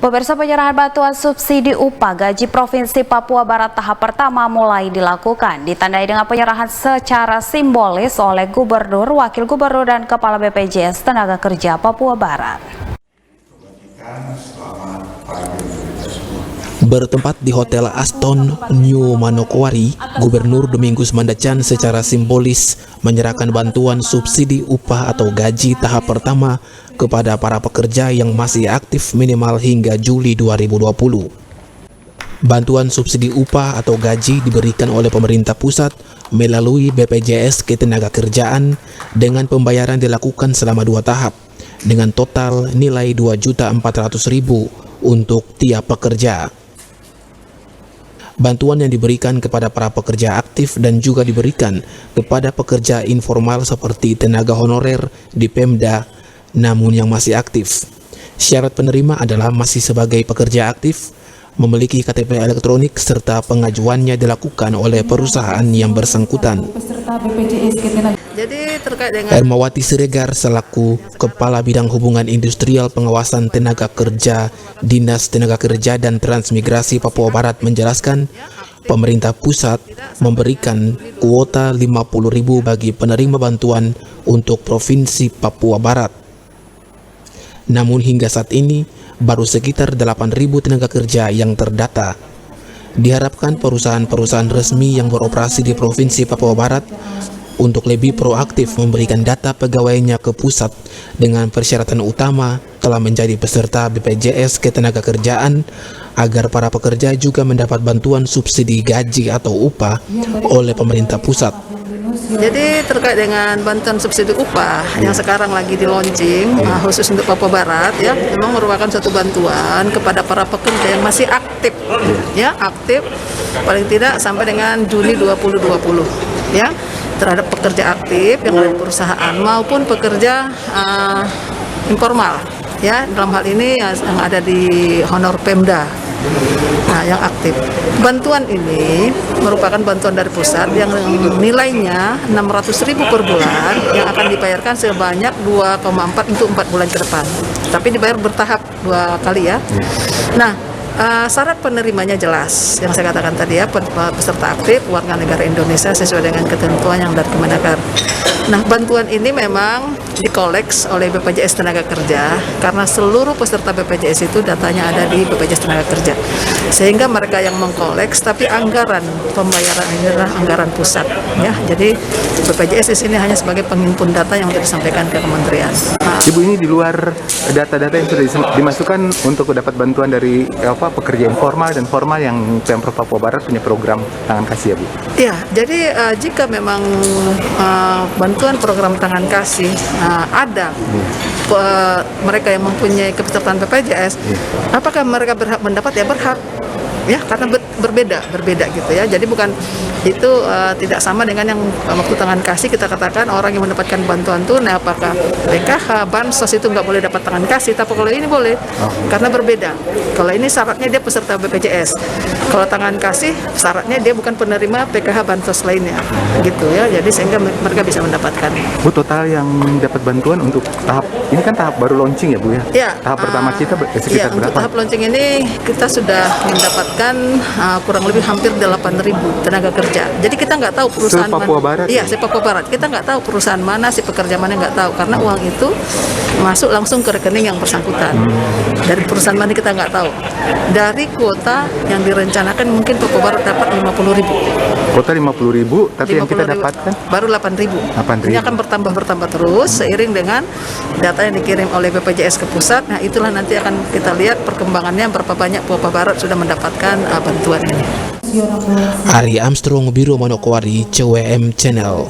Pemirsa, penyerahan bantuan subsidi upah gaji Provinsi Papua Barat tahap pertama mulai dilakukan. Ditandai dengan penyerahan secara simbolis oleh Gubernur, Wakil Gubernur, dan Kepala BPJS Tenaga Kerja Papua Barat. Bertempat di Hotel Aston New Manokwari, Gubernur Domingus Mandacan secara simbolis menyerahkan bantuan subsidi upah atau gaji tahap pertama kepada para pekerja yang masih aktif minimal hingga Juli 2020. Bantuan subsidi upah atau gaji diberikan oleh pemerintah pusat melalui BPJS Ketenagakerjaan dengan pembayaran dilakukan selama 2 tahap dengan total nilai Rp2.400.000 untuk tiap pekerja. Bantuan yang diberikan kepada para pekerja aktif dan juga diberikan kepada pekerja informal seperti tenaga honorer di Pemda namun yang masih aktif. Syarat penerima adalah masih sebagai pekerja aktif, memiliki KTP elektronik serta pengajuannya dilakukan oleh perusahaan yang bersangkutan. Jadi terkait dengan Hermawati Siregar selaku Kepala Bidang Hubungan Industrial Pengawasan Tenaga Kerja Dinas Tenaga Kerja dan Transmigrasi Papua Barat menjelaskan, pemerintah pusat memberikan kuota 50.000 bagi penerima bantuan untuk Provinsi Papua Barat. Namun hingga saat ini baru sekitar 8.000 tenaga kerja yang terdata. Diharapkan perusahaan-perusahaan resmi yang beroperasi di Provinsi Papua Barat untuk lebih proaktif memberikan data pegawainya ke pusat dengan persyaratan utama telah menjadi peserta BPJS Ketenagakerjaan agar para pekerja juga mendapat bantuan subsidi gaji atau upah oleh pemerintah pusat. Jadi terkait dengan bantuan subsidi upah yang sekarang lagi di launching khusus untuk Papua Barat, ya, memang merupakan suatu bantuan kepada para pekerja yang masih aktif, ya, aktif paling tidak sampai dengan Juli 2020, ya, terhadap pekerja aktif yang ada di perusahaan maupun pekerja informal, ya, dalam hal ini yang ada di honor Pemda. Nah, yang aktif. Bantuan ini merupakan bantuan dari pusat yang nilainya 600.000 per bulan yang akan dibayarkan sebanyak 2,4 untuk 4 bulan ke depan. Tapi dibayar bertahap 2 kali, ya. Nah, syarat penerimanya jelas yang saya katakan tadi, ya, peserta aktif warga negara Indonesia sesuai dengan ketentuan yang dari Kemenaker. Nah, bantuan ini memang dikoleks oleh BPJS Tenaga Kerja karena seluruh peserta BPJS itu datanya ada di BPJS Tenaga Kerja, sehingga mereka yang mengkoleks, tapi anggaran pembayaran ini adalah anggaran pusat, ya. Jadi BPJS di sini hanya sebagai penghimpun data yang sudah disampaikan ke kementerian. Ibu, ini di luar data-data yang sudah dimasukkan untuk dapat bantuan dari pekerja informal dan formal yang Pemprov Papua Barat punya program tangan kasih, ya, Bu? Ya, jadi jika memang bantuan program tangan kasih ada mereka yang mempunyai kepesertaan BPJS, apakah mereka berhak mendapat? Ya, berhak, ya, karena berbeda gitu, ya. Jadi bukan itu tidak sama dengan yang waktu tangan kasih kita katakan orang yang mendapatkan bantuan tunai apakah PKH, bansos itu nggak boleh dapat tangan kasih, tapi kalau ini boleh karena berbeda. Kalau ini syaratnya dia peserta BPJS, kalau tangan kasih syaratnya dia bukan penerima PKH bansos lainnya, gitu, ya. Jadi sehingga mereka bisa mendapatkan. Bu, total yang dapat bantuan untuk tahap ini kan tahap baru launching, ya, Bu, ya? Ya, tahap pertama kita sekitar untuk berapa? tahap launching ini kita sudah mendapatkan kurang lebih hampir 8.000 tenaga kerja. Jadi kita nggak tahu perusahaan Papua Barat. Iya, Papua Barat. Kita nggak tahu perusahaan mana, si pekerja mana, nggak tahu karena uang itu masuk langsung ke rekening yang bersangkutan. Dari perusahaan mana kita nggak tahu. Dari kuota yang direncanakan mungkin Papua Barat dapat 50.000. Kuota 50.000, tapi yang kita dapatkan baru 8.000. 8.000. Ini akan bertambah terus seiring dengan data yang dikirim oleh BPJS ke pusat. Nah, itulah nanti akan kita lihat perkembangannya berapa banyak Papua Barat sudah mendapatkan bantuan ini. Ari Armstrong, Biro Manokwari, CWM Channel.